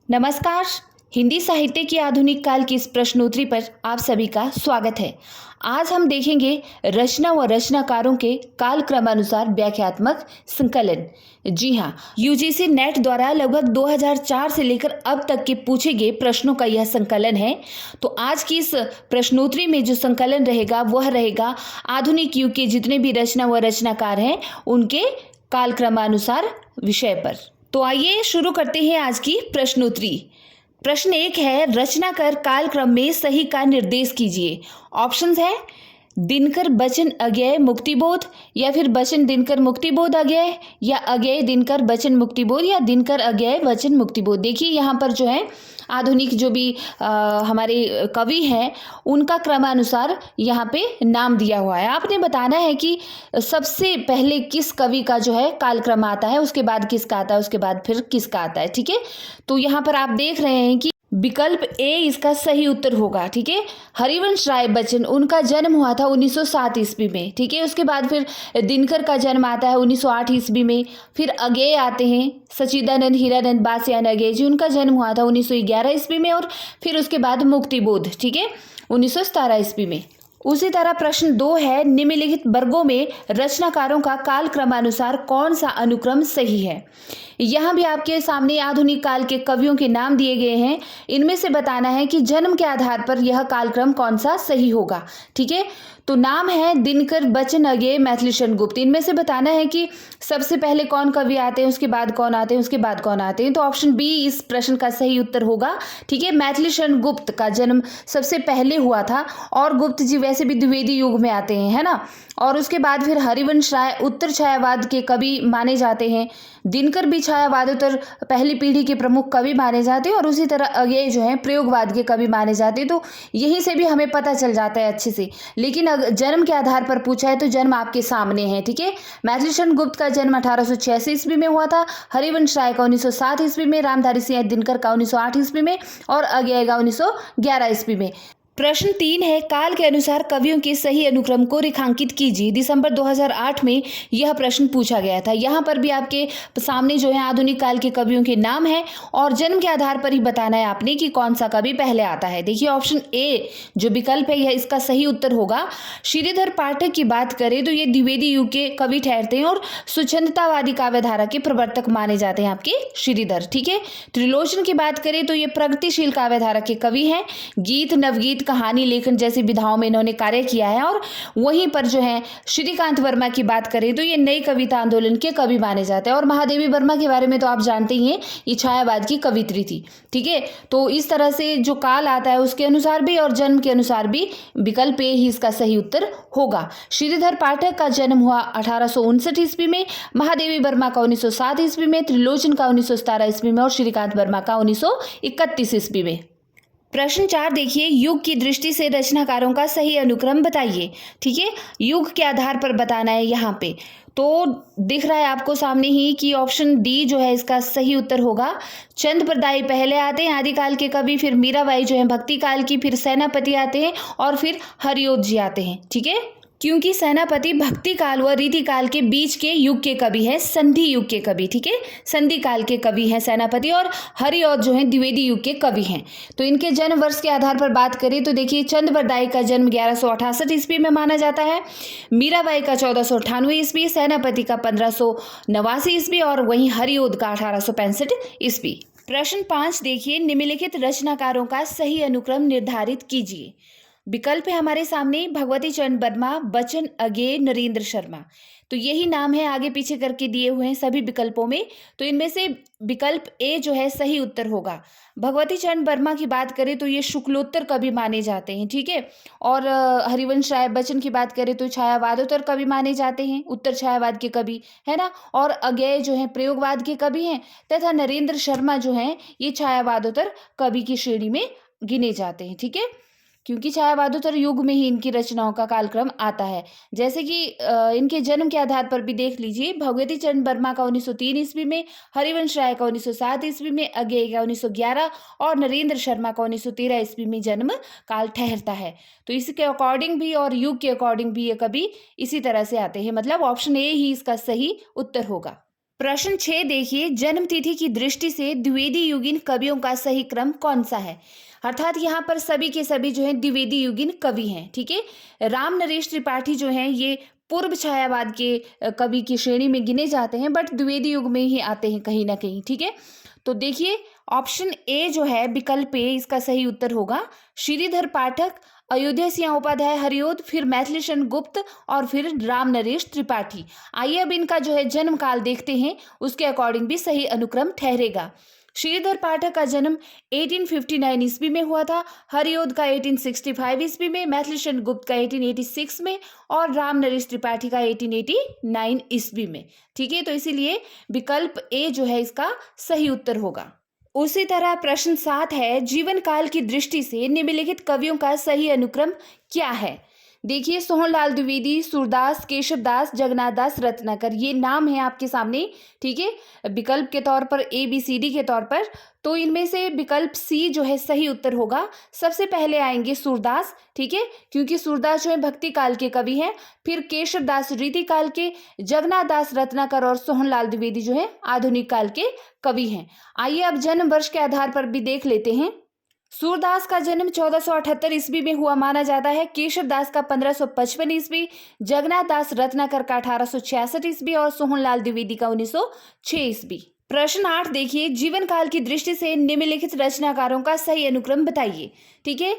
नमस्कार। हिंदी साहित्य की आधुनिक काल की इस प्रश्नोत्तरी पर आप सभी का स्वागत है। आज हम देखेंगे रचना व रचनाकारों के काल क्रमानुसार व्याख्यात्मक संकलन। जी हाँ, यूजीसी नेट द्वारा लगभग 2004 से लेकर अब तक के पूछे गए प्रश्नों का यह संकलन है। तो आज की इस प्रश्नोत्तरी में जो संकलन रहेगा वह रहेगा आधुनिक युग के जितने भी रचना व रचनाकार हैं उनके काल क्रमानुसार विषय पर। तो आइए शुरू करते हैं आज की प्रश्नोत्तरी। प्रश्न 1 है, रचनाकार कालक्रम में सही का निर्देश कीजिए। ऑप्शंस है दिनकर बचन अज्ञेय मुक्तिबोध, या फिर बचन दिनकर मुक्तिबोध अज्ञेय, या अज्ञेय दिनकर बचन मुक्तिबोध, या दिनकर अज्ञेय बचन मुक्तिबोध। देखिए यहाँ पर जो है आधुनिक जो भी हमारे कवि हैं उनका क्रमानुसार यहाँ पे नाम दिया हुआ है। आपने बताना है कि सबसे पहले किस कवि का जो है कालक्रम आता है, उसके बाद किसका आता है, उसके बाद फिर किसका आता है। ठीक है, तो यहाँ पर आप देख रहे हैं कि विकल्प ए इसका सही उत्तर होगा। ठीक है, हरिवंश राय बच्चन, उनका जन्म हुआ था 1907 ईस्वी में। ठीक है, उसके बाद फिर दिनकर का जन्म आता है 1908 ईस्वी में। फिर अज्ञेय आते हैं सच्चिदानंद हीरानंद बासियान अज्ञेय जी, उनका जन्म हुआ था 1911 ईस्वी में। और फिर उसके बाद मुक्तिबोध, ठीक है, 1917 ईस्वी में। उसी तरह प्रश्न 2 है, निम्नलिखित वर्गों में रचनाकारों का काल क्रमानुसार कौन सा अनुक्रम सही है। यहाँ भी आपके सामने आधुनिक काल के कवियों के नाम दिए गए हैं। इनमें से बताना है कि जन्म के आधार पर यह कालक्रम कौन सा सही होगा। ठीक है, तो नाम है दिनकर बचन अज्ञेय मैथिलीशरण गुप्त। इनमें से बताना है कि सबसे पहले कौन कवि आते हैं, उसके बाद कौन आते हैं, उसके बाद कौन आते हैं। तो ऑप्शन बी इस प्रश्न का सही उत्तर होगा। ठीक है, मैथिलीशरण गुप्त का जन्म सबसे पहले हुआ था, और गुप्त जी वैसे भी द्विवेदी युग में आते हैं, है ना। और उसके बाद फिर हरिवंश राय उत्तर छायावाद के कवि माने जाते हैं। दिनकर भी छायावादोत्तर पहली पीढ़ी के प्रमुख कवि माने जाते हैं, और उसी तरह अज्ञेय जो है प्रयोगवाद के कवि माने जाते हैं। तो यहीं से भी हमें पता चल जाता है अच्छे से। लेकिन अगर जन्म के आधार पर पूछा है तो जन्म आपके सामने है। ठीक है, मैथिलीशरण गुप्त का जन्म 1886 ईस्वी में हुआ था, हरिवंश राय का 1907 ईस्वी में, रामधारी सिंह दिनकर का 1908 ईस्वी में, और अज्ञेय का 1911 ईस्वी में। प्रश्न 3 है, काल के अनुसार कवियों के सही अनुक्रम को रेखांकित कीजिए। दिसंबर 2008 में यह प्रश्न पूछा गया था। यहाँ पर भी आपके सामने जो है आधुनिक काल के कवियों के नाम है, और जन्म के आधार पर ही बताना है आपने कि कौन सा कवि पहले आता है। देखिए ऑप्शन ए जो विकल्प है यह इसका सही उत्तर होगा। श्रीधर पाठक की बात करें तो ये द्विवेदी युग के कवि ठहरते हैं, और स्वच्छंदतावादी काव्यधारा के प्रवर्तक माने जाते हैं आपके श्रीधर। ठीक है, त्रिलोचन की बात करें तो ये प्रगतिशील काव्यधारा के कवि हैं। गीत नवगीत कहानी लेखन जैसी विधाओं में इन्होंने कार्य किया है। और वहीं पर जो है श्रीकांत वर्मा की बात करें तो ये नई कविता आंदोलन के कवि माने जाते हैं। और महादेवी वर्मा के बारे में तो आप जानते ही हैं, ये छायावाद की कवित्री थी। ठीक है, तो इस तरह से जो काल आता है उसके अनुसार भी और जन्म के अनुसार भी विकल्प ए ही इसका सही उत्तर होगा। श्रीधर पाठक का जन्म हुआ 1859 ईस्वी में, महादेवी वर्मा का 1907 ईस्वी में, त्रिलोचन का 1917 ईस्वी में, और श्रीकांत वर्मा का 1931 ईस्वी में। प्रश्न 4 देखिए, युग की दृष्टि से रचनाकारों का सही अनुक्रम बताइए। ठीक है, युग के आधार पर बताना है यहाँ पे। तो दिख रहा है आपको सामने ही कि ऑप्शन डी जो है इसका सही उत्तर होगा। चंद प्रदाई पहले आते हैं आदिकाल के कवि, फिर मीराबाई जो है भक्ति काल की, फिर सेनापति आते हैं, और फिर हरिओद जी आते हैं। ठीक है, क्योंकि सेनापति भक्ति काल व रीति काल के बीच के युग के कवि हैं, संधि युग के कवि। ठीक है, संधि काल के कवि हैं सेनापति, और हरिऔध जो हैं द्विवेदी युग के कवि हैं। तो इनके जन्म वर्ष के आधार पर बात करें तो देखिए चंद बरदाई का जन्म 1168 ईस्वी में माना जाता है, मीराबाई का 1498 ईस्वी, सेनापति का 1589 ईस्वी, और वहीं हरिऔध का 1865 ईस्वी। प्रश्न 5 देखिए, निम्नलिखित रचनाकारों का सही अनुक्रम निर्धारित कीजिए। विकल्प है हमारे सामने भगवती चरण वर्मा, बच्चन अज्ञेय, नरेंद्र शर्मा। तो यही नाम है आगे पीछे करके दिए हुए हैं सभी विकल्पों में। तो इनमें से विकल्प ए जो है सही उत्तर होगा। भगवती चरण वर्मा की बात करें तो ये शुक्लोत्तर कवि माने जाते हैं। ठीक है, और हरिवंश राय बच्चन की बात करें तो छायावादोत्तर कवि माने जाते हैं, उत्तर छायावाद के कवि, है ना। और अज्ञेय जो है प्रयोगवाद के कवि हैं, तथा नरेंद्र शर्मा जो हैं ये छायावादोत्तर कवि की श्रेणी में गिने जाते हैं। ठीक है, क्योंकि छायावादोत्तर युग में ही इनकी रचनाओं का कालक्रम आता है। जैसे कि इनके जन्म के आधार पर भी देख लीजिए, भगवती चरण वर्मा का 1903 ईस्वी में, हरिवंश राय का 1907 ईस्वी में, अज्ञेय का 1911, और नरेंद्र शर्मा का 1913 ईस्वी में जन्म काल ठहरता है। तो इसके अकॉर्डिंग भी और युग के अकॉर्डिंग भी ये कभी इसी तरह से आते हैं। मतलब ऑप्शन ए ही इसका सही उत्तर होगा। प्रश्न 6 देखिए, जन्म तिथि की दृष्टि से द्विवेदी युगीन कवियों का सही क्रम कौन सा है। अर्थात यहाँ पर सभी के सभी जो है द्विवेदी युगीन कवि हैं। ठीक है, राम नरेश त्रिपाठी जो हैं ये पूर्व छायावाद के कवि की श्रेणी में गिने जाते हैं, बट द्विवेदी युग में ही आते हैं कहीं ना कहीं। ठीक है, तो देखिए ऑप्शन ए जो है विकल्प ए इसका सही उत्तर होगा। श्रीधर पाठक, अयोध्या सिंह उपाध्याय हरिओद, फिर मैथिलीशरण गुप्त और फिर राम नरेश त्रिपाठी। आइए अब इनका जो है जन्म काल देखते हैं, उसके अकॉर्डिंग भी सही अनुक्रम ठहरेगा। श्रीधर पाठक का जन्म 1859 ईस्वी में हुआ था, हरिओद का 1865 ईस्वी में, मैथिलीशरण गुप्त का 1886 में और राम नरेश त्रिपाठी का 1889 ईस्वी में। ठीक है, तो इसीलिए विकल्प ए जो है इसका सही उत्तर होगा। उसी तरह प्रश्न 7 है, जीवन काल की दृष्टि से निम्नलिखित कवियों का सही अनुक्रम क्या है। देखिए सोहनलाल द्विवेदी, सूरदास, केशवदास, जगन्नाथ दास, रत्नाकर, ये नाम है आपके सामने। ठीक है, विकल्प के तौर पर ABCD के तौर पर, तो इनमें से विकल्प सी जो है सही उत्तर होगा। सबसे पहले आएंगे सूरदास। ठीक है, क्योंकि सूरदास जो है भक्ति काल के कवि हैं, फिर केशवदास रीति काल के, जगन्नाथ दास रत्नाकर और सोहनलाल द्विवेदी जो है आधुनिक काल के कवि हैं। आइए अब जन्म वर्ष के आधार पर भी देख लेते हैं। सूरदास का जन्म 1478 ईस्वी में हुआ माना जाता है, केशवदास का 1555 ईस्वी, जगन्नाथ दास रत्नाकर का 1866 ईस्वी और सोहनलाल द्विवेदी का 1906 ईस्वी। प्रश्न 8 देखिए, जीवन काल की दृष्टि से निम्नलिखित रचनाकारों का सही अनुक्रम बताइए। ठीक है,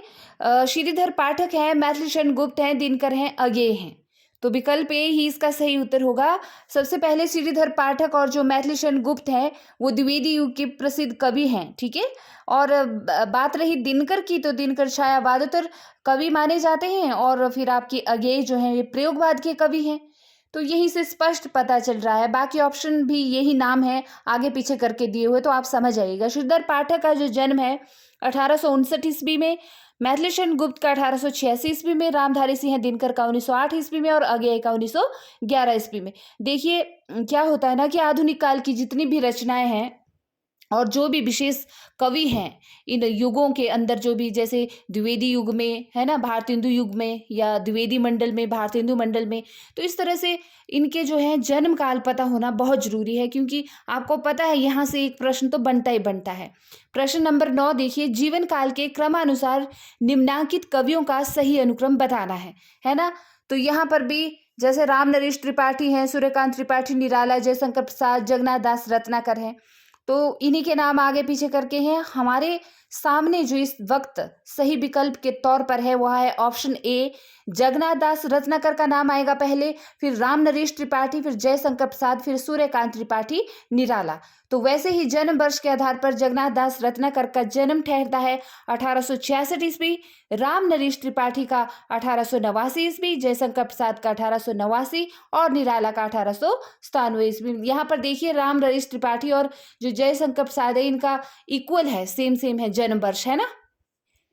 श्रीधर पाठक है, मैथिलीशरण गुप्त हैं, दिनकर हैं, अज्ञेय हैं, तो विकल्प ए ही इसका सही उत्तर होगा। सबसे पहले श्रीधर पाठक और जो मैथिलीशरण गुप्त हैं वो द्विवेदी युग के प्रसिद्ध कवि हैं। ठीक है, और बात रही दिनकर की, तो दिनकर छायावादोत्तर कवि माने जाते हैं और फिर आपके अज्ञेय जो हैं ये प्रयोगवाद के कवि हैं। तो यहीं से स्पष्ट पता चल रहा है, बाकी ऑप्शन भी यही नाम है आगे पीछे करके दिए हुए, तो आप समझ आइएगा। श्रीधर पाठक का जो जन्म है 1859 ईस्वी में, मैथिलीशरण गुप्त का 1886 ईस्वी में, रामधारी सिंह दिनकर का 1908 ईस्वी में और अज्ञेय का 1911 ईस्वी में। देखिए क्या होता है ना कि आधुनिक काल की जितनी भी रचनाएं हैं और जो भी विशेष कवि हैं इन युगों के अंदर, जो भी जैसे द्विवेदी युग में है ना, भारतेंदु युग में, या द्विवेदी मंडल में, भारतेंदु मंडल में, तो इस तरह से इनके जो है जन्म काल पता होना बहुत जरूरी है, क्योंकि आपको पता है यहाँ से एक प्रश्न तो बनता ही बनता है। प्रश्न नंबर 9 देखिए, जीवन काल के क्रमानुसार निम्नांकित कवियों का सही अनुक्रम बताना है ना। तो यहाँ पर भी जैसे राम नरेश त्रिपाठी हैं, सूर्यकांत त्रिपाठी निराला, जयशंकर प्रसाद, जगन्नाथ दास रत्नाकर हैं, तो इन्हीं के नाम आगे पीछे करके हैं। हमारे सामने जो इस वक्त सही विकल्प के तौर पर है वह है ऑप्शन ए, जगन्नाथ दास रत्नाकर का नाम आएगा पहले, फिर राम नरेश त्रिपाठी, फिर जयशंकर प्रसाद, फिर सूर्यकांत त्रिपाठी निराला। तो वैसे ही जन्म वर्ष के आधार पर जगन्नाथ दास रत्नाकर का जन्म ठहरता है 1866 ईस्वी, राम नरेश त्रिपाठी का 1889 ईस्वी, जयशंकर प्रसाद का 1889 और निराला का 1897 ईस्वी। यहाँ पर देखिए राम नरेश त्रिपाठी और जो जयशंकर प्रसाद है इनका इक्वल है, सेम है जन्म वर्ष, है ना।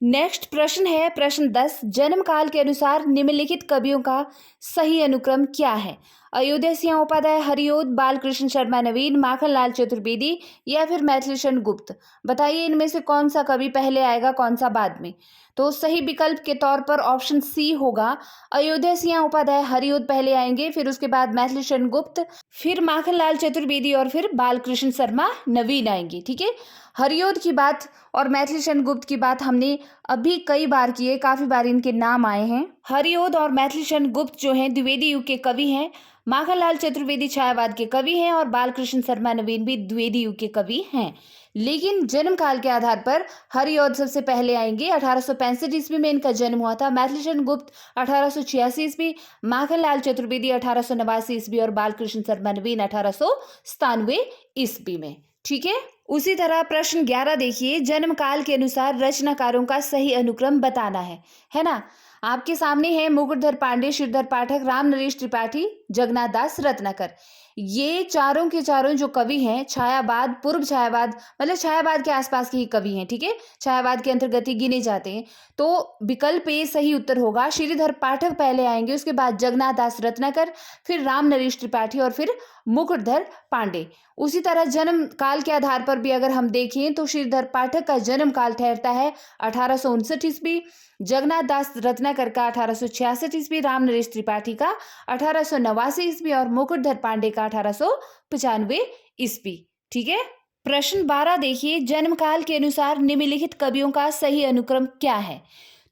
नेक्स्ट प्रश्न है प्रश्न 10, जन्म काल के अनुसार निम्नलिखित कवियों का सही अनुक्रम क्या है। अयोध्या सिंह उपाध्याय हरिओद, बालकृष्ण शर्मा नवीन, माखनलाल चतुर्वेदी या फिर मैथिलीशरण गुप्त। बताइए इनमें से कौन सा कवि पहले आएगा, कौन सा बाद में। तो सही विकल्प के तौर पर ऑप्शन सी होगा, अयोध्या सिंह उपाध्याय हरिओद पहले आएंगे, फिर उसके बाद मैथिलीशरण गुप्त, फिर माखनलाल चतुर्वेदी और फिर बालकृष्ण शर्मा नवीन आएंगे। ठीक है, हरिओद की बात और मैथिलीशरण गुप्त की बात हमने अभी कई बार की है, काफी बार इनके नाम आए हैं। हरिओद और मैथिलीशरण गुप्त जो हैं द्विवेदी युग के कवि हैं, माखनलाल चतुर्वेदी छायावाद के कवि हैं और बालकृष्ण शर्मा नवीन भी द्विवेदी युग के कवि हैं। लेकिन जन्म काल के आधार पर हरिओद सबसे पहले आएंगे, 1865 ईस्वी में इनका जन्म हुआ था, मैथिलीशरण गुप्त 1886 ईस्वी, माखनलाल चतुर्वेदी 1889 ईस्वी और बालकृष्ण शर्मा नवीन 1897 ईस्वी में। ठीक है, उसी तरह प्रश्न 11 देखिए, जन्म काल के अनुसार रचनाकारों का सही अनुक्रम बताना है ना। आपके सामने है मुकुटधर पांडे, श्रीधर पाठक, राम नरेश त्रिपाठी, जगन्नाथ दास रत्नाकर। ये चारों के चारों जो कवि हैं छायावाद, पूर्व छायावाद, मतलब छायावाद के आसपास के ही कवि हैं। ठीक है, छायावाद के अंतर्गत ही गिने जाते हैं, तो विकल्प ए सही उत्तर होगा। श्रीधर पाठक पहले आएंगे, उसके बाद जगन्नाथ दास रत्नाकर, फिर राम नरेश त्रिपाठी और फिर मुकुटधर पांडे। उसी तरह जन्म काल के आधार पर भी अगर हम देखें तो श्रीधर पाठक का जन्म काल ठहरता है 1859 ईस्वी, जगन्नाथ दास रत्नाकर का 1866 ईस्वी, राम नरेश त्रिपाठी का 1889 ईस्वी और मुकुटधर पांडे का 1895 ईस्वी। ठीक है। प्रश्न 12 देखिए, जन्म काल के अनुसार निम्नलिखित कवियों का सही अनुक्रम क्या है?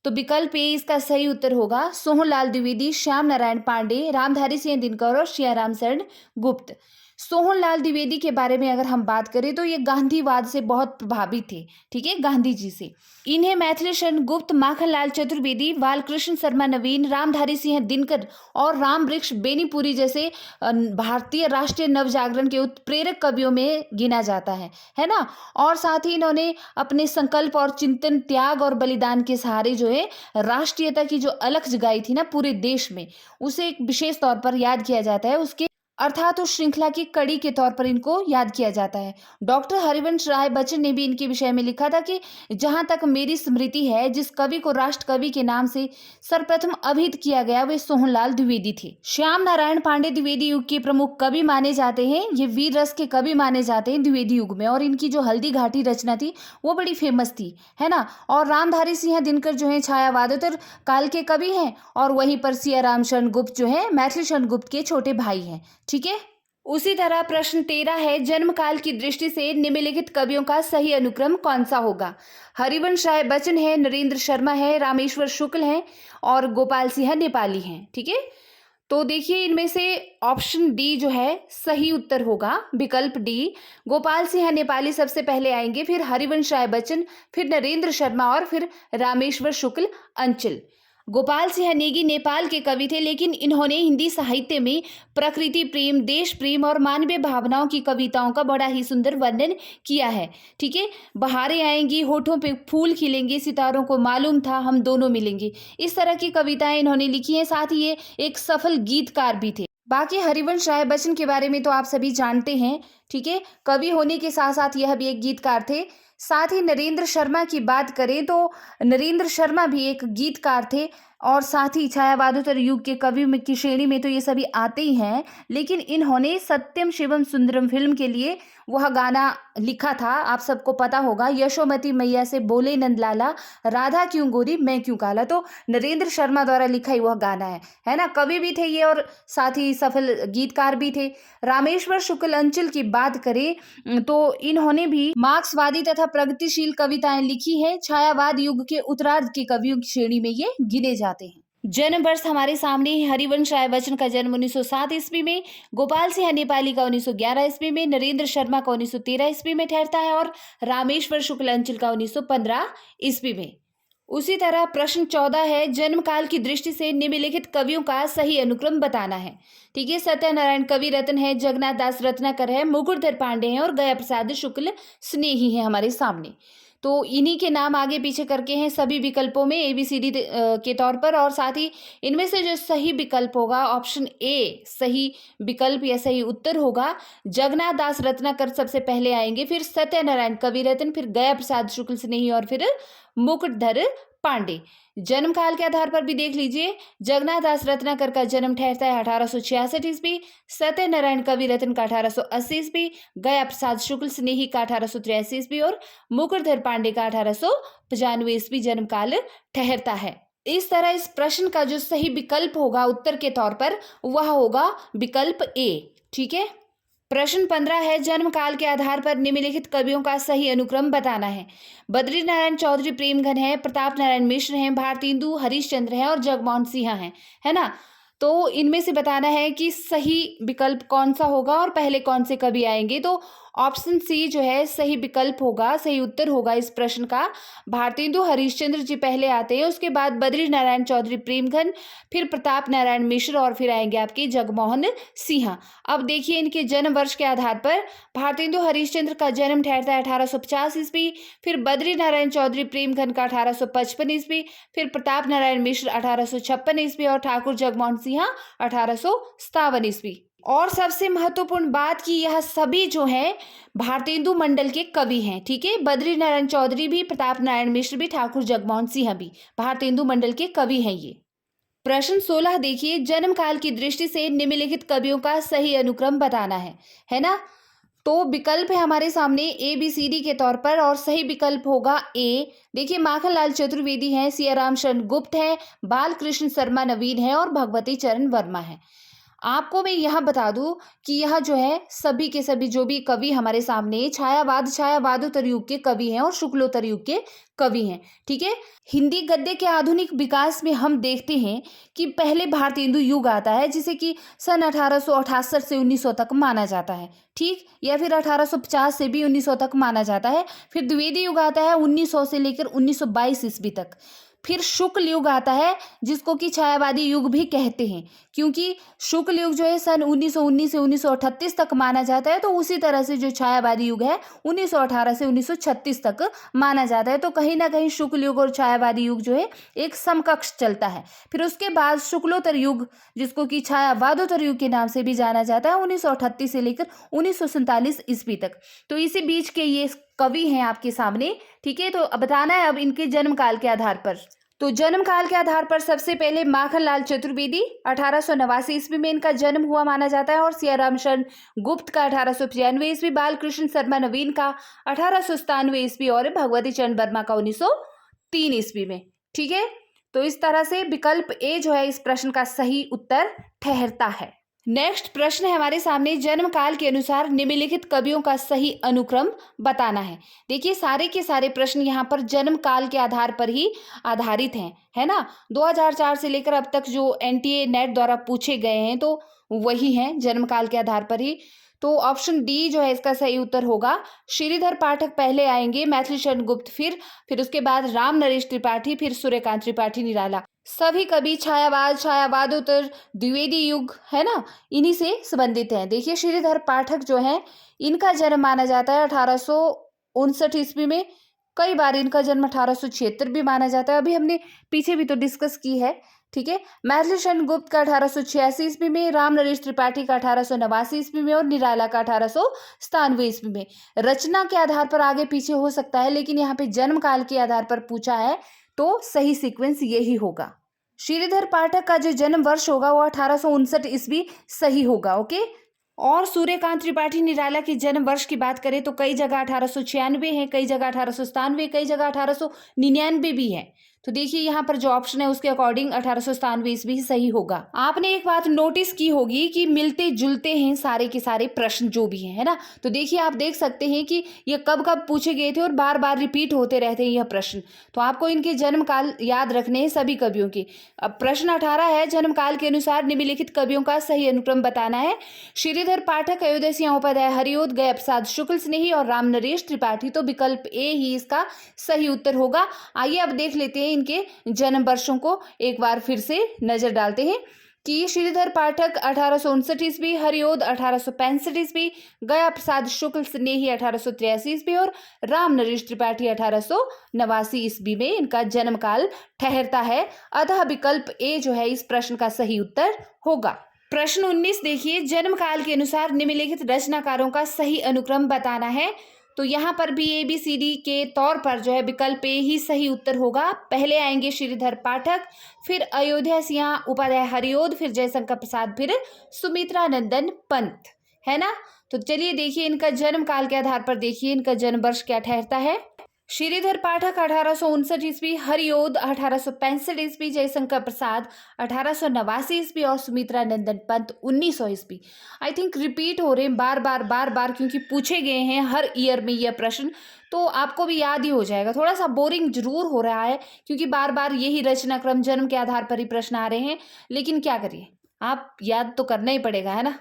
तो विकल्प ए इसका सही उत्तर होगा सोहनलाल द्विवेदी, श्याम नारायण पांडे, रामधारी सिंह दिनकर और सियाराम शरण गुप्त। सोहनलाल द्विवेदी के बारे में अगर हम बात करें तो ये गांधीवाद से बहुत प्रभावित थे। ठीक है, गांधी जी से। इन्हें मैथिली शरण गुप्त, माखनलाल चतुर्वेदी, बालकृष्ण शर्मा नवीन, रामधारी सिंह दिनकर और राम वृक्ष बेनीपुरी जैसे भारतीय राष्ट्रीय नवजागरण के उत्प्रेरक कवियों में गिना जाता है ना। और साथ ही इन्होंने अपने संकल्प और चिंतन, त्याग और बलिदान के सहारे जो है राष्ट्रीयता की जो अलख जगाई थी ना पूरे देश में, उसे एक विशेष तौर पर याद किया जाता है। उसके अर्थात उस श्रृंखला की कड़ी के तौर पर इनको याद किया जाता है। डॉक्टर हरिवंश राय बच्चन ने भी इनके विषय में लिखा था कि जहां तक मेरी स्मृति है, जिस कवि को राष्ट्र कवि के नाम से सर्वप्रथम अभिहित किया गया वे सोहनलाल द्विवेदी थे। श्याम नारायण पांडे द्विवेदी युग के प्रमुख कवि माने जाते हैं। ये वीर रस के कवि माने जाते हैं द्विवेदी युग में, और इनकी जो हल्दी घाटी रचना थी वो बड़ी फेमस थी, है ना। और रामधारी सिंह दिनकर जो है छायावादोत्तर काल के कवि हैं, और वहीं पर सियाराम शरण गुप्त जो है मैथिली शरण गुप्त के छोटे भाई हैं। ठीक है। उसी तरह प्रश्न 13 है, जन्म काल की दृष्टि से निम्नलिखित कवियों का सही अनुक्रम कौन सा होगा? हरिवंश राय बच्चन है, नरेंद्र शर्मा है, रामेश्वर शुक्ल है और गोपाल सिंह नेपाली हैं। ठीक है। तो देखिए इनमें से ऑप्शन डी जो है सही उत्तर होगा, विकल्प डी। गोपाल सिंह नेपाली सबसे पहले आएंगे, फिर हरिवंश राय बच्चन, फिर नरेंद्र शर्मा और फिर रामेश्वर शुक्ल अंचल। गोपाल सिंह नेगी नेपाल के कवि थे, लेकिन इन्होंने हिंदी साहित्य में प्रकृति प्रेम, देश प्रेम और मानवीय भावनाओं की कविताओं का बड़ा ही सुंदर वर्णन किया है। ठीक है। बहारें आएंगी, होठों पे फूल खिलेंगे, सितारों को मालूम था हम दोनों मिलेंगे, इस तरह की कविताएं इन्होंने लिखी हैं। साथ ही ये एक सफल गीतकार भी थे। बाकी हरिवंश राय बच्चन के बारे में तो आप सभी जानते हैं। ठीक है। कवि होने के साथ साथ यह भी एक गीतकार थे। साथ ही नरेंद्र शर्मा की बात करें तो नरेंद्र शर्मा भी एक गीतकार थे, और साथ ही छायावादोत्तर युग के कवि की श्रेणी में तो ये सभी आते ही हैं। लेकिन इन्होंने सत्यम शिवम सुंदरम फिल्म के लिए वह गाना लिखा था, आप सबको पता होगा, यशोमती मैया से बोले नंदलाला, राधा क्यों गोरी मैं क्यों काला। तो नरेंद्र शर्मा द्वारा लिखा ही वह गाना है ना। कवि भी थे ये और साथ ही सफल गीतकार भी थे। रामेश्वर शुक्ल अंचल की बात करें तो इन्होंने भी मार्क्सवादी तथा प्रगतिशील कविताएं लिखी है। छायावाद युग के उत्तरार्ध के कवियों की श्रेणी में ये गिने जाते हैं। जन्म वर्ष हमारे सामने है। हरिवंश राय बच्चन का जन्म 1907 ईस्वी में, गोपाल सिंह नेपाली का 1911 ईस्वी में, नरेंद्र शर्मा का 1913 ईस्वी में ठहरता है, और रामेश्वर शुक्ल अंचल का 1915 ईस्वी में। उसी तरह प्रश्न 14 है, जन्म काल की दृष्टि से निम्नलिखित कवियों का सही अनुक्रम बताना है। ठीक है। सत्यनारायण कवि रत्न है, जगन्नाथ दास रत्नाकर है, मुकुटधर पांडे हैं और गया प्रसाद शुक्ल स्नेही है हमारे सामने। तो इन्हीं के नाम आगे पीछे करके हैं सभी विकल्पों में ABCD के तौर पर, और साथ ही इनमें से जो सही विकल्प होगा ऑप्शन ए सही विकल्प या सही उत्तर होगा। जगन्नाथ दास रत्नाकर सबसे पहले आएंगे, फिर सत्यनारायण कवि रत्न, फिर गया प्रसाद शुक्ल स्नेही और फिर मुकुटधर पांडे। जन्म काल के आधार पर भी देख लीजिए, जगन्नाथ दास रत्नाकर का जन्म ठहरता है 1866 ईस्वी, सत्यनारायण कवि रत्न का 1880 ईस्वी, गया प्रसाद शुक्ल स्नेही का 1883 ईस्वी और मुकुटधर पांडे का 1895 ईस्वी जन्म काल ठहरता है। इस तरह इस प्रश्न का जो सही विकल्प होगा उत्तर के तौर पर वह होगा विकल्प ए। ठीक है। प्रश्न 15 है, जन्म काल के आधार पर निम्नलिखित कवियों का सही अनुक्रम बताना है। बद्री नारायण चौधरी प्रेमघन है, प्रताप नारायण मिश्र हैं, भारतेंदु हरिश्चंद्र हैं और जगमोहन सिंह हैं, है ना। तो इनमें से बताना है कि सही विकल्प कौन सा होगा और पहले कौन से कवि आएंगे। तो ऑप्शन सी जो है सही विकल्प होगा, सही उत्तर होगा इस प्रश्न का। भारतेंदु हरिश्चंद्र जी पहले आते हैं, उसके बाद बद्री नारायण चौधरी प्रेमघन, फिर प्रताप नारायण मिश्र और फिर आएंगे आपके जगमोहन सिंह। अब देखिए इनके जन्म वर्ष के आधार पर भारतेंदु हरिश्चंद्र का जन्म ठहरता है 1850 ईस्वी, फिर बद्री नारायण चौधरी प्रेमघन का 1855 ईस्वी, फिर प्रताप नारायण मिश्र 1856 ईस्वी और ठाकुर जगमोहन सिंह 1857 ईस्वी। और सबसे महत्वपूर्ण बात कि यह सभी जो है भारतेंदु मंडल के कवि हैं। ठीक है। बद्री नारायण चौधरी भी, प्रताप नारायण मिश्र भी, ठाकुर जगमोहन सिंह भी भारतेंदु मंडल के कवि हैं ये। प्रश्न 16 देखिए, जन्म काल की दृष्टि से निम्नलिखित कवियों का सही अनुक्रम बताना है ना। तो विकल्प है हमारे सामने ए बी सी डी के तौर पर, और सही विकल्प होगा ए। देखिए, माखनलाल चतुर्वेदी हैं, सियाराम शरण गुप्त है, बालकृष्ण शर्मा नवीन है और भगवती चरण वर्मा है। आपको मैं यह बता दूं कि यह जो है सभी के सभी जो भी कवि हमारे सामने छायावादोत्तर युग के कवि हैं और शुक्लोत्तर युग के कवि हैं। ठीक है, हिंदी गद्य के आधुनिक विकास में हम देखते हैं कि पहले भारतेंदु युग आता है, जिसे कि सन 1868 से 1900 तक माना जाता है। ठीक, या फिर 1850 से भी 1900 तक माना जाता है। फिर द्विवेदी युग आता है 1900 से लेकर 1922 ईस्वी तक। फिर शुक्ल युग आता है, जिसको कि छायावादी युग भी कहते हैं, क्योंकि शुक्ल युग जो है सन 1919 से 1938 तक माना जाता है। तो उसी तरह से जो छायावादी युग है 1918 से 1936 तक माना जाता है। तो कहीं ना कहीं शुक्ल युग और छायावादी युग जो है एक समकक्ष चलता है। फिर उसके बाद शुक्लोत्तर युग, जिसको कि छायावादोत्तर युग के नाम से भी जाना जाता है, 1938 से लेकर 1947 ईस्वी तक। तो इसी बीच के ये कवि हैं आपके सामने। ठीक है, तो अब बताना है अब इनके जन्म काल के आधार पर। तो जन्म काल के आधार पर सबसे पहले माखनलाल चतुर्वेदी 1889 ईस्वी में इनका जन्म हुआ माना जाता है, और सियाराम शरण गुप्त का 1895 ईस्वी, बालकृष्ण शर्मा नवीन का 1897 ईस्वी और भगवती चरण वर्मा का 1903 ईस्वी में। ठीक है, तो इस तरह से विकल्प ए जो है इस प्रश्न का सही उत्तर ठहरता है। नेक्स्ट प्रश्न है हमारे सामने, जन्म काल के अनुसार निम्नलिखित कवियों का सही अनुक्रम बताना है। देखिए, सारे के सारे प्रश्न यहाँ पर जन्म काल के आधार पर ही आधारित हैं, है ना। 2004 से लेकर अब तक जो एनटीए नेट द्वारा पूछे गए हैं तो वही हैं, जन्म काल के आधार पर ही। तो ऑप्शन डी जो है इसका सही उत्तर होगा। श्रीधर पाठक पहले आएंगे, मैथिली शरण गुप्त फिर उसके बाद राम नरेश त्रिपाठी, फिर सूर्यकांत त्रिपाठी निराला। सभी कवि छायावादोत्तर द्विवेदी युग, है ना, इन्हीं से संबंधित हैं। देखिए, श्रीधर पाठक जो हैं इनका जन्म माना जाता है 1859 ईस्वी में। कई बार इनका जन्म 1876 भी माना जाता है, अभी हमने पीछे भी तो डिस्कस की है। ठीक है, मैथिली शरण गुप्त का 1886 ईस्वी में, राम नरेश त्रिपाठी का 1889 ईस्वी में और निराला का 1897 ईस्वी में। रचना के आधार पर आगे पीछे हो सकता है, लेकिन यहाँ पे जन्म काल के आधार पर पूछा है तो सही सीक्वेंस यही होगा। श्रीधर पाठक का जो जन्म वर्ष होगा वो 1859 ईस्वी सही होगा। ओके, और सूर्यकांत त्रिपाठी निराला की जन्म वर्ष की बात करें तो कई जगह 1896 है, कई जगह 1897, कई जगह 1899 भी है। तो देखिए, यहाँ पर जो ऑप्शन है उसके अकॉर्डिंग 1897 ईस्वी सही होगा। आपने एक बात नोटिस की होगी कि मिलते जुलते हैं सारे के सारे प्रश्न जो भी हैं, है ना। तो देखिए, आप देख सकते हैं कि ये कब कब पूछे गए थे और बार बार रिपीट होते रहते हैं यह प्रश्न। तो आपको इनके जन्म काल याद रखने हैं सभी कवियों के। अब प्रश्न 18 है, जन्म काल के अनुसार निम्नलिखित कवियों का सही अनुक्रम बताना है। श्रीधर पाठक, अयोध्या सिंह उपाध्याय, हरिओद, गया प्रसाद शुक्ल स्नेही और राम नरेश त्रिपाठी। तो विकल्प ए ही इसका सही उत्तर होगा। आइए अब देख लेते हैं इनके जन्म वर्षों को, एक बार फिर से नजर डालते हैं कि श्रीधर पाठक 1859 ईस्वी, हरिओद 1865 ईस्वी, गया प्रसाद शुक्ल स्नेही 1883 ईस्वी और राम नरेश त्रिपाठी 1889 ईस्वी में इनका जन्म काल ठहरता है। अतः विकल्प ए जो है इस प्रश्न का सही उत्तर होगा। प्रश्न 19 देखिए, जन्म काल के अनुसार निम्नलिखित रचनाकारों का सही अनुक्रम बताना है। तो यहाँ पर भी ABCD के तौर पर जो है विकल्प ए ही सही उत्तर होगा। पहले आएंगे श्रीधर पाठक, फिर अयोध्या सिंह उपाध्याय हरिओद, फिर जयशंकर प्रसाद, फिर सुमित्रा नंदन पंत, है ना। तो चलिए देखिए, इनका जन्म काल के आधार पर देखिए इनका जन्म वर्ष क्या ठहरता है। श्रीधर पाठक 1859 ईस्वी, हरिओद 1865 ईस्वी, जयशंकर प्रसाद 1889 ईस्वी और सुमित्रा नंदन पंत 1900 ईस्वी। आई थिंक रिपीट हो रहे हैं बार बार क्योंकि पूछे गए हैं हर ईयर में यह प्रश्न, तो आपको भी याद ही हो जाएगा। थोड़ा सा बोरिंग जरूर हो रहा है क्योंकि बार बार यही रचनाक्रम जन्म के आधार पर ही प्रश्न आ रहे हैं, लेकिन क्या करिए, आप याद तो करना ही पड़ेगा, है ना।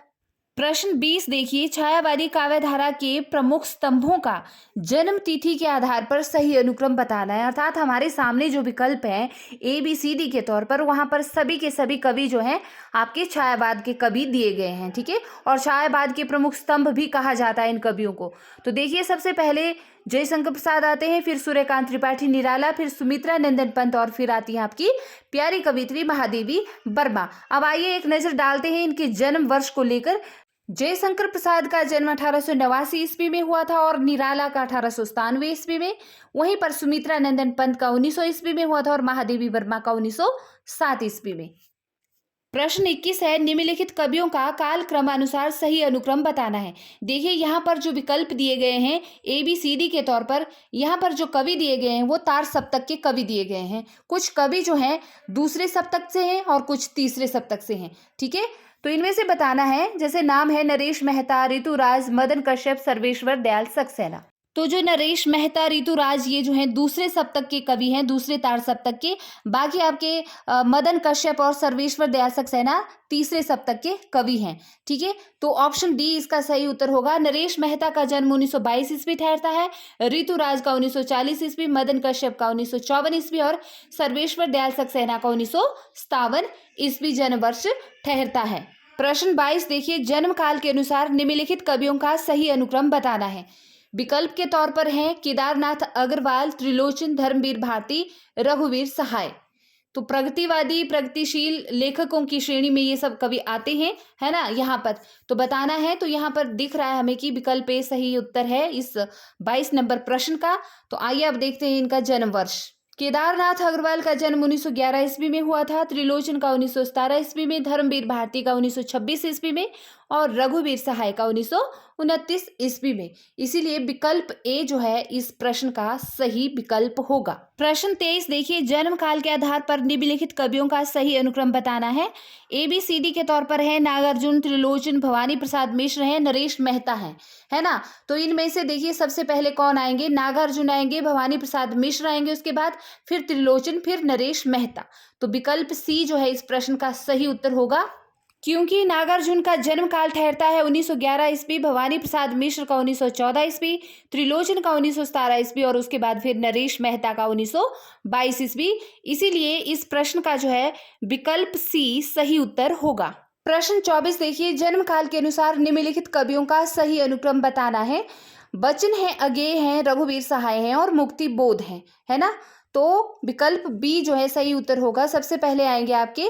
प्रश्न 20 देखिए, छायावादी काव्यधारा के प्रमुख स्तंभों का जन्म तिथि के आधार पर सही अनुक्रम बताना है। अर्थात हमारे सामने जो विकल्प है ABCD के तौर पर, वहां पर सभी के सभी कवि जो हैं आपके छायावाद के कवि दिए गए हैं। ठीक है, और छायावाद के प्रमुख स्तंभ भी कहा जाता है इन कवियों को। तो देखिए, सबसे पहले जयशंकर प्रसाद आते हैं, फिर सूर्यकांत त्रिपाठी निराला, फिर सुमित्रा नंदन पंत और फिर आती है आपकी प्यारी कवियत्री महादेवी वर्मा। अब आइए एक नजर डालते हैं इनके जन्म वर्ष को लेकर। जयशंकर प्रसाद का जन्म 1889 ईस्वी में हुआ था और निराला का 1897 ईस्वी में। वहीं पर सुमित्रा नंदन पंत का 1900 ईस्वी में हुआ था और महादेवी वर्मा का 1907 ईस्वी में। प्रश्न 21 है, निम्नलिखित कवियों का काल क्रमानुसार सही अनुक्रम बताना है। देखिए यहाँ पर जो विकल्प दिए गए हैं ABCD के तौर पर, यहाँ पर जो कवि दिए गए हैं वो तार सप्तक के कवि दिए गए हैं। कुछ कवि जो हैं दूसरे सप्तक से हैं और कुछ तीसरे सप्तक से हैं। ठीक है, तो इनमें से बताना है। जैसे नाम है नरेश मेहता, ऋतुराज, मदन कश्यप, सर्वेश्वर दयाल सक्सेना। तो जो नरेश मेहता, ऋतुराज ये जो हैं दूसरे सप्तक के कवि हैं, दूसरे तार सप्तक के। बाकी आपके मदन कश्यप और सर्वेश्वर दयाल सक्सेना तीसरे सप्तक के कवि हैं। ठीक है, तो ऑप्शन डी इसका सही उत्तर होगा। नरेश मेहता का जन्म 1922 ईस्वी ठहरता है, ऋतुराज का 1940 ईस्वी, मदन कश्यप का 1954 ईस्वी और सर्वेश्वर दयाल सक्सेना का 1957 ईस्वी जन्म वर्ष ठहरता है। प्रश्न 22 देखिए, जन्म काल के अनुसार निम्नलिखित कवियों का सही अनुक्रम बताना है। विकल्प के तौर पर हैं केदारनाथ अग्रवाल, त्रिलोचन, धर्मवीर भारती, रघुवीर सहाय। तो प्रगतिवादी प्रगतिशील लेखकों की श्रेणी में ये सब कवि आते हैं, है ना। यहाँ पर तो बताना है, तो यहाँ पर दिख रहा है हमें कि विकल्प ए सही उत्तर है इस 22 नंबर प्रश्न का। तो आइए अब देखते हैं इनका जन्म वर्ष। केदारनाथ अग्रवाल का जन्म 1911 ईस्वी में हुआ था, त्रिलोचन का 1917 ईस्वी में, धर्मवीर भारती का 1926 ईस्वी में और रघुवीर सहाय का 1929 ईस्वी में। इसीलिए विकल्प ए जो है इस प्रश्न का सही विकल्प होगा। प्रश्न 23 देखिए, जन्म काल के आधार पर निम्नलिखित कवियों का सही अनुक्रम बताना है। ABCD के तौर पर है नागार्जुन, त्रिलोचन, भवानी प्रसाद मिश्र है, नरेश मेहता है ना। तो इनमें से देखिए सबसे पहले कौन आएंगे, नागार्जुन आएंगे, भवानी प्रसाद मिश्र आएंगे, उसके बाद फिर त्रिलोचन, फिर नरेश मेहता। तो विकल्प सी जो है इस प्रश्न का सही उत्तर होगा, क्योंकि नागार्जुन का जन्म काल ठहरता है 1911 ईस्वी, भवानी प्रसाद मिश्र का 1914 ईस्वी, त्रिलोचन का 1917 ईस्वी और उसके बाद फिर नरेश मेहता का 1922 ईस्वी। इसीलिए इस प्रश्न का जो है विकल्प सी सही उत्तर होगा। प्रश्न 24 देखिए, जन्म काल के अनुसार निम्नलिखित कवियों का सही अनुक्रम बताना है। बच्चन है, अगेय है, रघुवीर सहाय है और मुक्ति बोध है ना। तो विकल्प बी जो है सही उत्तर होगा। सबसे पहले आएंगे आपके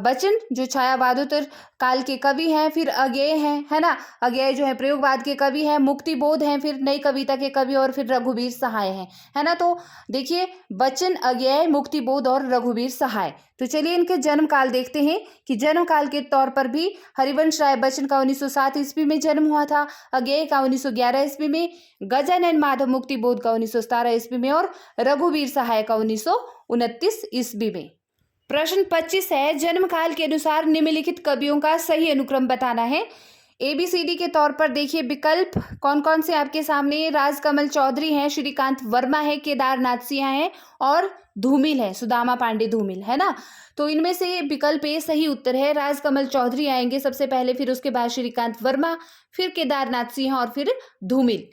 बच्चन जो छायावादोत्तर काल के कवि हैं, फिर अगेय हैं, है ना। अगेय जो है प्रयोगवाद के कवि हैं, मुक्ति बोध हैं, फिर नई कविता के कवि और फिर रघुवीर सहाय हैं, है ना। तो देखिए बच्चन, अगेय, मुक्ति बोध और रघुवीर सहाय। तो चलिए इनके जन्म काल देखते हैं कि जन्म काल के तौर पर भी हरिवंश राय बच्चन का 1907 ईस्वी में जन्म हुआ था, अगेय का 1911 ईस्वी में, गजानन माधव मुक्ति बोध का 1917 ईस्वी में और रघुवीर सहाय का 1929 ईस्वी में। प्रश्न 25 है, जन्म काल के अनुसार निम्नलिखित कवियों का सही अनुक्रम बताना है। ABCD के तौर पर देखिए विकल्प कौन कौन से आपके सामने, राजकमल चौधरी हैं, श्रीकांत वर्मा है, केदारनाथ सिंह हैं और धूमिल है, सुदामा पांडे धूमिल, है ना। तो इनमें से विकल्प ए सही उत्तर है। राजकमल चौधरी आएंगे सबसे पहले, फिर उसके बाद श्रीकांत वर्मा, फिर केदारनाथ सिंह और फिर धूमिल।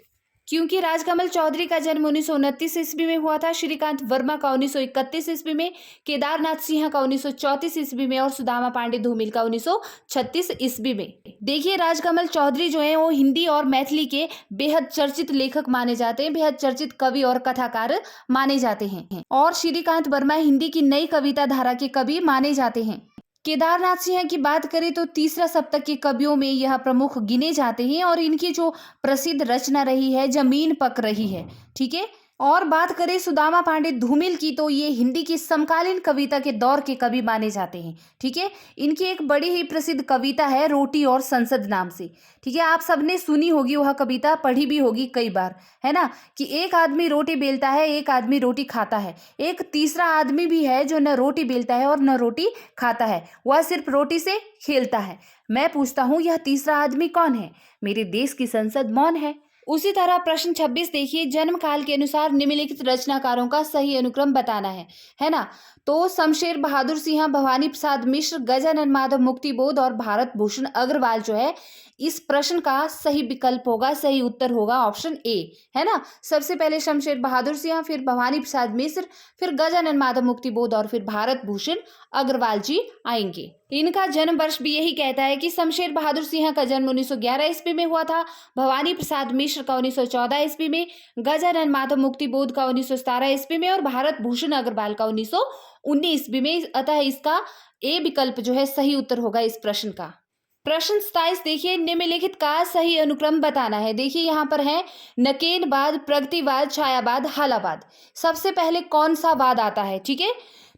क्योंकि राजकमल चौधरी का जन्म 1929 ईस्वी में हुआ था, श्रीकांत वर्मा का 1931 ईस्वी में, केदारनाथ सिंह का 1934 ईस्वी में और सुदामा पांडे धूमिल का 1936 ईस्वी में। देखिए राजकमल चौधरी जो है वो हिंदी और मैथिली के बेहद चर्चित लेखक माने जाते हैं, बेहद चर्चित कवि और कथाकार माने जाते हैं। और श्रीकांत वर्मा हिंदी की नई कविता धारा के कवि माने जाते हैं। केदारनाथ सिंह की बात करें तो तीसरा सप्तक के कवियों में यह प्रमुख गिने जाते हैं और इनकी जो प्रसिद्ध रचना रही है जमीन पक रही है। ठीक है, और बात करें सुदामा पांडे धूमिल की तो ये हिंदी की समकालीन कविता के दौर के कवि माने जाते हैं। ठीक है, इनकी एक बड़ी ही प्रसिद्ध कविता है रोटी और संसद नाम से। ठीक है, आप सबने सुनी होगी वह कविता, पढ़ी भी होगी कई बार, है ना, कि एक आदमी रोटी बेलता है, एक आदमी रोटी खाता है, एक तीसरा आदमी भी है जो न रोटी बेलता है और न रोटी खाता है, वह सिर्फ रोटी से खेलता है। मैं पूछता हूँ यह तीसरा आदमी कौन है? मेरे देश की संसद मौन है। उसी तरह प्रश्न 26 देखिए, जन्म काल के अनुसार निम्नलिखित रचनाकारों का सही अनुक्रम बताना है ना। तो शमशेर बहादुर सिंह, भवानी प्रसाद मिश्र, गजानन माधव मुक्ति बोध और भारत भूषण अग्रवाल जो है इस प्रश्न का सही विकल्प होगा, सही उत्तर होगा ऑप्शन ए, है ना। सबसे पहले शमशेर बहादुर सिंह, फिर भवानी प्रसाद मिश्र, फिर गजानन माधव मुक्ति बोध और फिर भारत भूषण अग्रवाल जी आएंगे। इनका जन्म वर्ष भी यही कहता है कि शमशेर बहादुर सिंह का जन्म 1911 ईस्वी में हुआ था, भवानी प्रसाद मिश्र का 1914 ईस्वी में, गजानन माधव मुक्ति बोध का 1917 ईस्वी में और भारत भूषण अग्रवाल का 1919 ईस्वी में। अतः इसका ए विकल्प जो है सही उत्तर होगा इस प्रश्न का। प्रश्न 27 देखिए, निम्नलिखित का सही अनुक्रम बताना है। देखिए यहाँ पर है नकेनवाद, प्रगतिवाद, छायावाद, हालावाद। सबसे पहले कौन सा वाद आता है? ठीक है,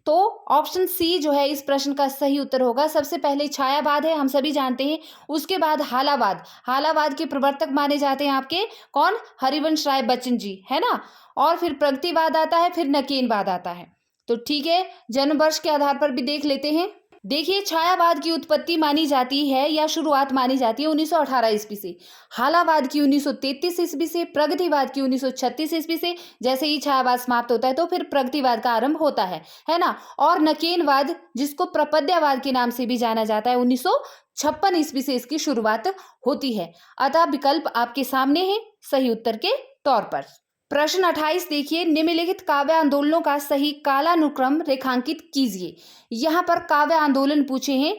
तो ऑप्शन सी जो है इस प्रश्न का सही उत्तर होगा। सबसे पहले छायावाद है, हम सभी जानते हैं। उसके बाद हालावाद, हालावाद के प्रवर्तक माने जाते हैं आपके कौन, हरिवंश राय बच्चन जी, है ना। और फिर प्रगतिवाद आता है, फिर नकीनवाद आता है। तो ठीक है, जन्म वर्ष के आधार पर भी देख लेते हैं। देखिए, छायावाद की उत्पत्ति मानी जाती है या शुरुआत मानी जाती है 1918 ईस्वी से, हालावाद की 1933 ईस्वी से, प्रगतिवाद की 1936 ईस्वी से। जैसे ही छायावाद समाप्त होता है तो फिर प्रगतिवाद का आरंभ होता है ना। और नकेनवाद, जिसको प्रपद्यवाद के नाम से भी जाना जाता है, 1956 ईस्वी से इसकी शुरुआत होती है। अतः विकल्प आपके सामने है सही उत्तर के तौर पर। प्रश्न 28 देखिए, निम्नलिखित काव्य आंदोलनों का सही कालानुक्रम रेखांकित कीजिए। यहाँ पर काव्य आंदोलन पूछे हैं।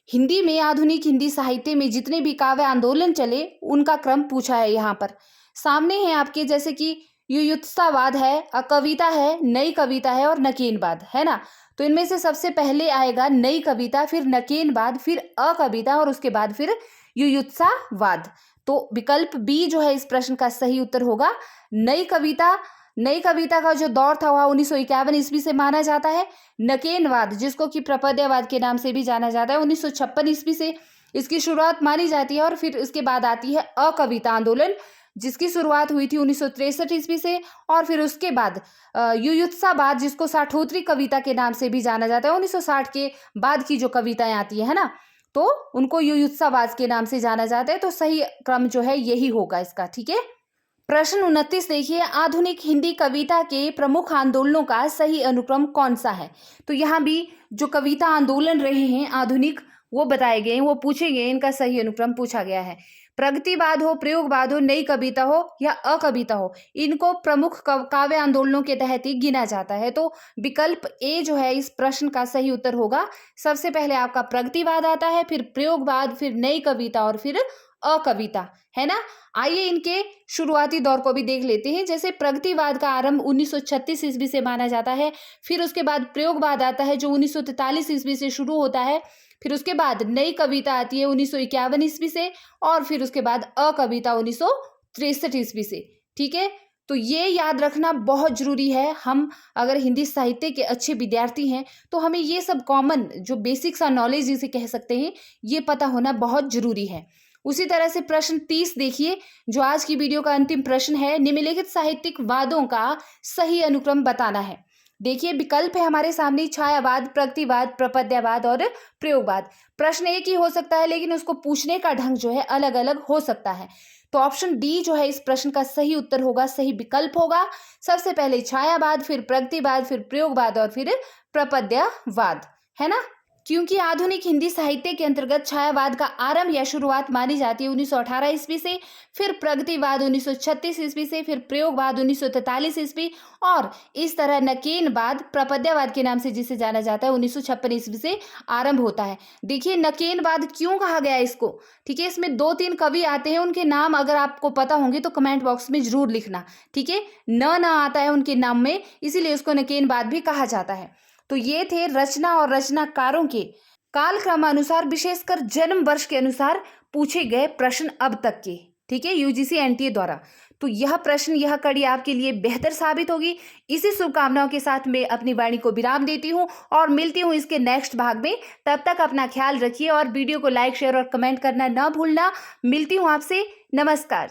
हिंदी में, आधुनिक हिंदी साहित्य में जितने भी काव्य आंदोलन चले उनका क्रम पूछा है। यहाँ पर सामने है आपके, जैसे कि युयुत्सावाद है, कविता है, नई कविता है और नकेनवाद, है ना। तो इनमें से सबसे पहले आएगा नई कविता, फिर नकेनवाद, फिर अकविता और उसके बाद फिर युयुत्सावाद। तो विकल्प बी जो है इस प्रश्न का सही उत्तर होगा। नई कविता, नई कविता का जो दौर था वह 1951 ईस्वी से माना जाता है। नकेनवाद, जिसको कि प्रपद्यवाद के नाम से भी जाना जाता है, 1956 ईस्वी से इसकी शुरुआत मानी जाती है। और फिर इसके बाद आती है अकविता आंदोलन, जिसकी शुरुआत हुई थी 1963 ईस्वी से। और फिर उसके बाद युयुत्सावाद, जिसको साठोत्री कविता के नाम से भी जाना जाता है, 1960 के बाद की जो कविताएं आती है ना, तो उनको युयुत्सावाद के नाम से जाना जाता है। तो सही क्रम जो है यही होगा इसका, ठीक है। प्रश्न 29 देखिए, आधुनिक हिंदी कविता के प्रमुख आंदोलनों का सही अनुक्रम कौन सा है। तो यहाँ भी जो कविता आंदोलन रहे हैं आधुनिक, वो बताए गए हैं, वो पूछे गए, इनका सही अनुक्रम पूछा गया है। प्रगतिवाद हो, प्रयोगवाद हो, नई कविता हो या अकविता हो, इनको प्रमुख काव्य आंदोलनों के तहत ही गिना जाता है। तो विकल्प ए जो है इस प्रश्न का सही उत्तर होगा। सबसे पहले आपका प्रगतिवाद आता है, फिर प्रयोगवाद, फिर नई कविता और फिर अकविता, है ना। आइए इनके शुरुआती दौर को भी देख लेते हैं। जैसे प्रगतिवाद का आरंभ 1936 ईस्वी से माना जाता है, फिर उसके बाद प्रयोगवाद आता है जो 1943 ईस्वी से शुरू होता है, फिर उसके बाद नई कविता आती है 1951 ईस्वी से, और फिर उसके बाद अकविता 1963 ईस्वी से, ठीक है। तो ये याद रखना बहुत जरूरी है। हम अगर हिंदी साहित्य के अच्छे विद्यार्थी हैं तो हमें ये सब कॉमन जो बेसिक्स सा नॉलेज जिसे कह सकते हैं, ये पता होना बहुत जरूरी है। उसी तरह से प्रश्न 30 देखिए, जो आज की वीडियो का अंतिम प्रश्न है, निम्नलिखित साहित्यिक वादों का सही अनुक्रम बताना है। देखिए, विकल्प है हमारे सामने, छायावाद, प्रगतिवाद, प्रपद्यवाद और प्रयोगवाद। प्रश्न एक ही हो सकता है, लेकिन उसको पूछने का ढंग जो है अलग अलग हो सकता है। तो ऑप्शन डी जो है इस प्रश्न का सही उत्तर होगा, सही विकल्प होगा। सबसे पहले छायावाद, फिर प्रगतिवाद, फिर प्रयोगवाद और फिर प्रपद्यवाद, है ना। क्योंकि आधुनिक हिंदी साहित्य के अंतर्गत छायावाद का आरंभ या शुरुआत मानी जाती है 1918 ईस्वी से, फिर प्रगतिवाद 1936 ईस्वी से, फिर प्रयोगवाद 1943 ईस्वी, और इस तरह नकेनवाद, प्रपद्यवाद के नाम से जिसे जाना जाता है, 1956 ईस्वी से आरंभ होता है। देखिए, नकेनवाद क्यों कहा गया इसको, ठीक है। इसमें 2-3 कवि आते हैं, उनके नाम अगर आपको पता होंगे तो कमेंट बॉक्स में जरूर लिखना, ठीक है। न आता है उनके नाम में, इसीलिए उसको नकेनवाद भी कहा जाता है। तो ये थे रचना और रचनाकारों के कालक्रमानुसार, विशेषकर जन्म वर्ष के अनुसार पूछे गए प्रश्न अब तक के, ठीक है, यूजीसी एनटीए द्वारा। तो यह प्रश्न, यह कड़ी आपके लिए बेहतर साबित होगी। इसी शुभकामनाओं के साथ मैं अपनी वाणी को विराम देती हूँ और मिलती हूँ इसके नेक्स्ट भाग में। तब तक अपना ख्याल रखिए और वीडियो को लाइक, शेयर और कमेंट करना ना भूलना। मिलती हूँ आपसे, नमस्कार।